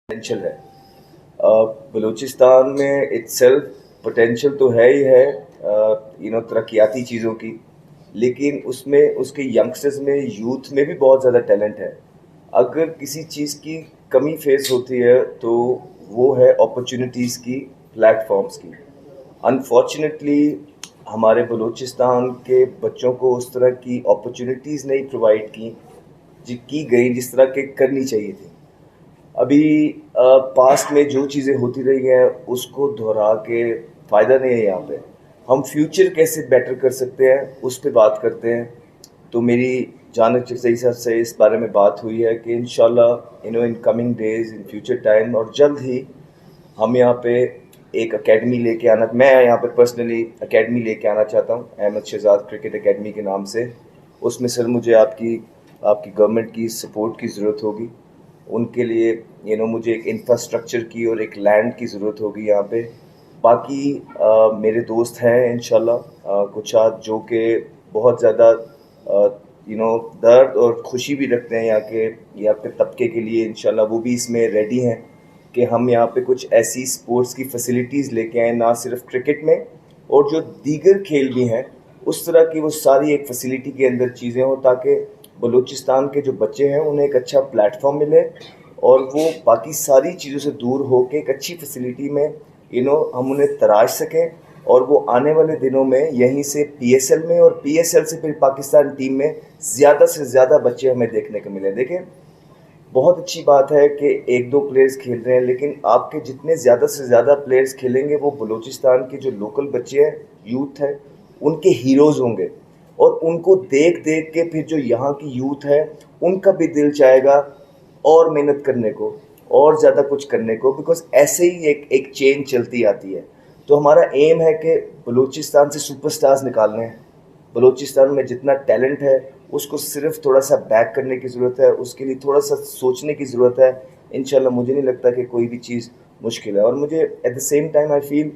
Potential है। बलूचिस्तान में itself potential तो है ही है तरक्याती चीज़ों की, लेकिन उसमें उसके यंगस्टर्स में, यूथ में भी बहुत ज़्यादा टैलेंट है। अगर किसी चीज़ की कमी फेस होती है तो वो है अपॉर्चुनिटीज़ की, प्लेटफॉर्म्स की। अनफॉर्चुनेटली हमारे बलूचिस्तान के बच्चों को उस तरह की अपॉर्चुनिटीज़ नहीं प्रोवाइड की गई जिस तरह के करनी चाहिए थी। अभी पास्ट में जो चीज़ें होती रही हैं उसको दोहरा के फ़ायदा नहीं है। यहाँ पे हम फ्यूचर कैसे बेटर कर सकते हैं उस पर बात करते हैं। तो मेरी जानिब से इस बारे में बात हुई है कि इंशाल्लाह in coming days, in future time और जल्द ही हम यहाँ पे एक एकेडमी लेके आना, मैं यहाँ पे पर्सनली एकेडमी लेके आना चाहता हूँ, अहमद शहजाद क्रिकेट एकेडमी के नाम से। उसमें सर मुझे आपकी आपकी गवर्नमेंट की सपोर्ट की ज़रूरत होगी। उनके लिए मुझे एक इंफ्रास्ट्रक्चर की और एक लैंड की ज़रूरत होगी यहाँ पे। बाकी मेरे दोस्त हैं इंशाल्लाह कुछ आज जो कि बहुत ज़्यादा दर्द और खुशी भी रखते हैं यहाँ के तबके के लिए। इंशाल्लाह वो भी इसमें रेडी हैं कि हम यहाँ पे कुछ ऐसी स्पोर्ट्स की फैसिलिटीज़ लेके आएँ, ना सिर्फ क्रिकेट में और जो दीगर खेल भी हैं उस तरह की वो सारी एक फैसिलिटी के अंदर चीज़ें हों, ताकि बलूचिस्तान के जो बच्चे हैं उन्हें एक अच्छा प्लेटफॉर्म मिले और वो बाकी सारी चीज़ों से दूर हो के एक अच्छी फैसिलिटी में हम उन्हें तराश सकें और वो आने वाले दिनों में यहीं से PSL में और PSL से फिर पाकिस्तान टीम में ज़्यादा से ज़्यादा बच्चे हमें देखने को मिले। देखें, बहुत अच्छी बात है कि एक दो प्लेयर्स खेल रहे हैं, लेकिन आपके जितने ज़्यादा से ज़्यादा प्लेयर्स खेलेंगे वो बलूचिस्तान के जो लोकल बच्चे हैं, यूथ है, उनके हीरोज़ होंगे और उनको देख देख के फिर जो यहाँ की यूथ है उनका भी दिल चाहेगा और मेहनत करने को और ज़्यादा कुछ करने को, बिकॉज ऐसे ही एक चेन चलती आती है। तो हमारा एम है कि बलूचिस्तान से सुपरस्टार्स निकालने हैं। बलूचिस्तान में जितना टैलेंट है उसको सिर्फ थोड़ा सा बैक करने की ज़रूरत है, उसके लिए थोड़ा सा सोचने की ज़रूरत है। इंशाल्लाह मुझे नहीं लगता कि कोई भी चीज़ मुश्किल है। और मुझे at the same time I feel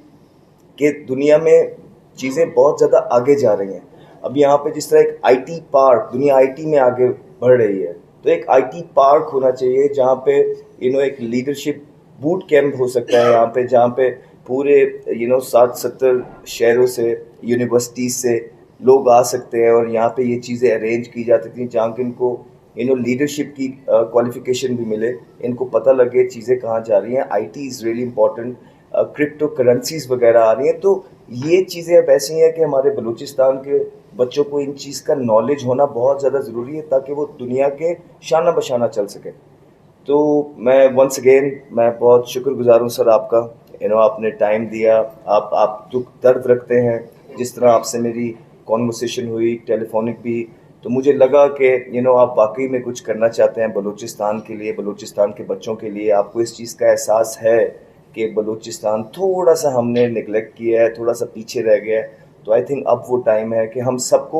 कि दुनिया में चीज़ें बहुत ज़्यादा आगे जा रही हैं। अब यहाँ पे जिस तरह एक IT पार्क, दुनिया IT में आगे बढ़ रही है, तो एक IT पार्क होना चाहिए जहाँ पे एक लीडरशिप बूट कैंप हो सकता है यहाँ पे, जहाँ पे पूरे 60-70 शहरों से, यूनिवर्सिटीज़ से लोग आ सकते हैं और यहाँ पे ये चीज़ें अरेंज की जा सकती हैं जहाँ कि इनको लीडरशिप की क्वालिफिकेशन भी मिले, इनको पता लगे चीज़ें कहाँ जा रही हैं। IT is really important. Crypto currencies वगैरह आ रही हैं, तो ये चीज़ें अब ऐसी हैं कि हमारे बलूचिस्तान के बच्चों को इन चीज़ का नॉलेज होना बहुत ज़्यादा ज़रूरी है ताकि वो दुनिया के शाना बशाना चल सके। तो मैं वंस अगेन मैं बहुत शुक्रगुजार हूँ सर आपका। आपने टाइम दिया, आप दुख दर्द रखते हैं। जिस तरह आपसे मेरी कॉन्वर्सेशन हुई टेलीफोनिक भी, तो मुझे लगा कि आप वाकई में कुछ करना चाहते हैं बलूचिस्तान के लिए, बलूचिस्तान के बच्चों के लिए। आपको इस चीज़ का एहसास है कि बलूचिस्तान थोड़ा सा हमने निगलेक्ट किया है, थोड़ा सा पीछे रह गया है। तो आई थिंक अब वो टाइम है कि हम सबको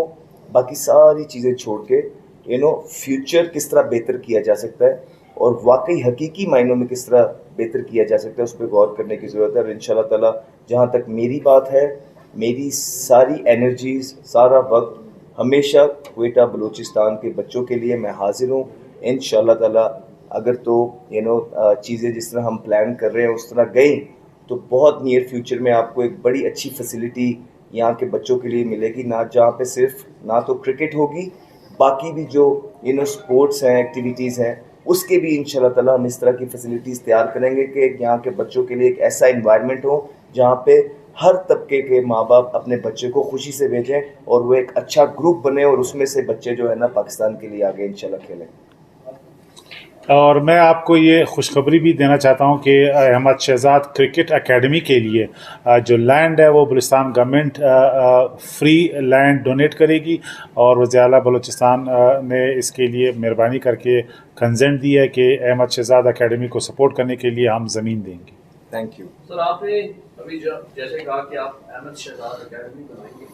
बाकी सारी चीज़ें छोड़ के फ्यूचर किस तरह बेहतर किया जा सकता है और वाकई हकीकी मायनों में किस तरह बेहतर किया जा सकता है उस पर गौर करने की ज़रूरत है। और इंशाल्लाह ताला जहाँ तक मेरी बात है, मेरी सारी एनर्जीज, सारा वक्त हमेशा क्वेटा बलूचिस्तान के बच्चों के लिए मैं हाजिर हूँ इंशाल्लाह ताला। अगर तो चीज़ें जिस तरह हम प्लान कर रहे हैं उस तरह गई तो बहुत नियर फ्यूचर में आपको एक बड़ी अच्छी फैसिलिटी यहाँ के बच्चों के लिए मिलेगी, ना जहाँ पे सिर्फ ना तो क्रिकेट होगी, बाकी भी जो स्पोर्ट्स हैं, एक्टिविटीज़ हैं, उसके भी इंशाल्लाह ताला हम इस तरह की फैसिलिटीज़ तैयार करेंगे कि यहाँ के बच्चों के लिए एक ऐसा इन्वायरमेंट हो जहाँ पे हर तबके के माँ बाप अपने बच्चे को खुशी से भेजें और वो एक अच्छा ग्रुप बने और उसमें से बच्चे जो है ना पाकिस्तान के लिए आगे इंशाल्लाह खेलें। और मैं आपको ये खुशखबरी भी देना चाहता हूँ कि अहमद शहजाद क्रिकेट एकेडमी के लिए जो लैंड है वो Balochistan government free land donate करेगी और वज़ीर आला बलूचिस्तान ने इसके लिए मेहरबानी करके कंसेंट दी है कि अहमद शहजाद एकेडमी को सपोर्ट करने के लिए हम ज़मीन देंगे। Thank you sir. आपने अभी जैसे कहा कि आप अहमद शहजाद एकेडमी बनाएंगे,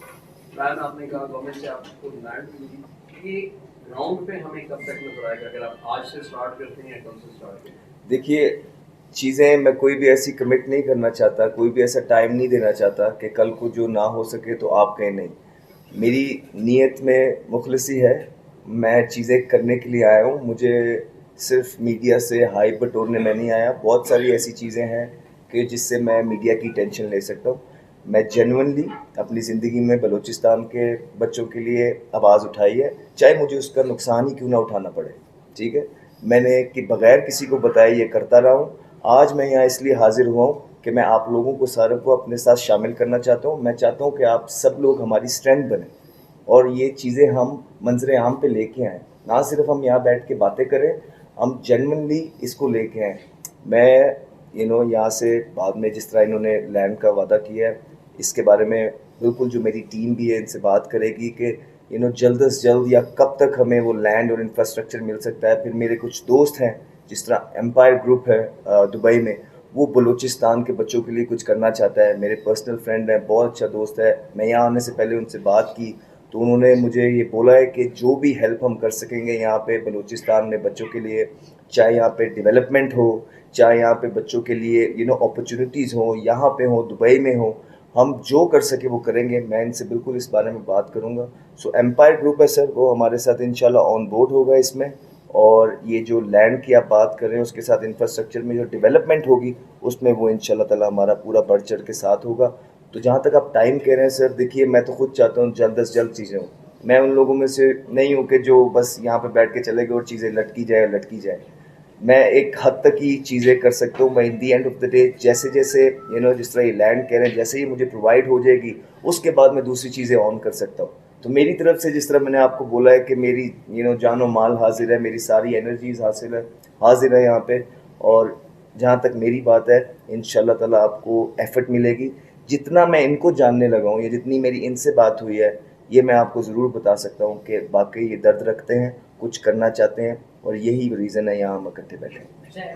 प्लान आपने कहा गवर्नमेंट से आपको लैंड मिली, ये ग्राउंड पे हमें कब तक नजर आएगा? अगर आप आज से स्टार्ट करते हैं या कब से स्टार्ट करते हैं? देखिए, चीज़ें मैं कोई भी ऐसी कमिट नहीं करना चाहता, कोई भी ऐसा टाइम नहीं देना चाहता कि कल को जो ना हो सके तो आप कहें नहीं। मेरी नीयत में मुखलिसी है, मैं चीज़ें करने के लिए आया हूँ। मुझे صرف میڈیا سے ہائپ بٹورنے میں نہیں آیا. بہت ساری ایسی چیزیں ہیں کہ جس سے میں میڈیا کی ٹینشن لے سکتا ہوں. میں جینونلی اپنی زندگی میں بلوچستان کے بچوں کے لیے آواز اٹھائی ہے, چاہے مجھے اس کا نقصان ہی کیوں نہ اٹھانا پڑے. ٹھیک ہے, میں نے کہ بغیر کسی کو بتائے یہ کرتا رہا ہوں. آج میں یہاں اس لیے حاضر ہوا ہوں کہ میں آپ لوگوں کو ساروں کو اپنے ساتھ شامل کرنا چاہتا ہوں. میں چاہتا ہوں کہ آپ سب لوگ ہماری اسٹرینتھ بنیں اور یہ چیزیں ہم منظر عام پہ لے کے آئیں. نہ صرف ہم یہاں بیٹھ کے باتیں کریں, ہم جینونلی اس کو لے کے آئیں. میں یہاں سے بعد میں جس طرح انہوں نے لینڈ کا وعدہ کیا ہے, اس کے بارے میں بالکل جو میری ٹیم بھی ہے ان سے بات کرے گی کہ جلد از جلد یا کب تک ہمیں وہ لینڈ اور انفراسٹرکچر مل سکتا ہے. پھر میرے کچھ دوست ہیں جس طرح ایمپائر گروپ ہے دبئی میں, وہ بلوچستان کے بچوں کے لیے کچھ کرنا چاہتا ہے. میرے پرسنل فرینڈ ہیں, بہت اچھا دوست ہے. میں یہاں آنے سے پہلے ان سے بات کی تو انہوں نے مجھے یہ بولا ہے کہ جو بھی ہیلپ ہم کر سکیں گے یہاں پہ بلوچستان میں بچوں کے لیے, چاہے یہاں پہ ڈیولپمنٹ ہو, چاہے یہاں پہ بچوں کے لیے اپرچونیٹیز ہوں, یہاں پہ ہوں, دبئی میں ہوں, ہم جو کر سکے وہ کریں گے. میں ان سے بالکل اس بارے میں بات کروں گا. سو ایمپائر گروپ ہے سر, وہ ہمارے ساتھ انشاءاللہ آن بورڈ ہوگا اس میں. اور یہ جو لینڈ کی آپ بات کر رہے ہیں اس کے ساتھ انفراسٹرکچر میں جو ڈیولپمنٹ ہوگی اس میں وہ انشاءاللہ تعالی ہمارا پورا بڑھ چڑھ کے ساتھ ہوگا. تو جہاں تک آپ ٹائم کہہ رہے ہیں سر, دیکھیے میں تو خود چاہتا ہوں جلد از جلد چیزیں ہوں. میں ان لوگوں میں سے نہیں ہوں کہ جو بس یہاں پہ بیٹھ کے چلے گئے اور چیزیں لٹکی جائے. میں ایک حد تک ہی چیزیں کر سکتا ہوں. میں in the end of the day جیسے جس طرح یہ لینڈ کہہ رہے ہیں جیسے ہی مجھے پرووائڈ ہو جائے گی اس کے بعد میں دوسری چیزیں آن کر سکتا ہوں. تو میری طرف سے جس طرح میں نے آپ کو بولا ہے کہ میری جان و مال حاضر ہے, میری ساری انرجیز حاضر ہے یہاں پہ. اور جہاں تک میری بات ہے انشاءاللہ تعالیٰ آپ کو ایفرٹ ملے گی. جتنا میں ان کو جاننے لگا ہوں یا جتنی میری ان سے بات ہوئی ہے, یہ میں آپ کو ضرور بتا سکتا ہوں کہ واقعی یہ درد رکھتے ہیں, کچھ کرنا چاہتے ہیں, اور یہی ریزن ہے یہاں ہم اکٹھے بیٹھے ہیں.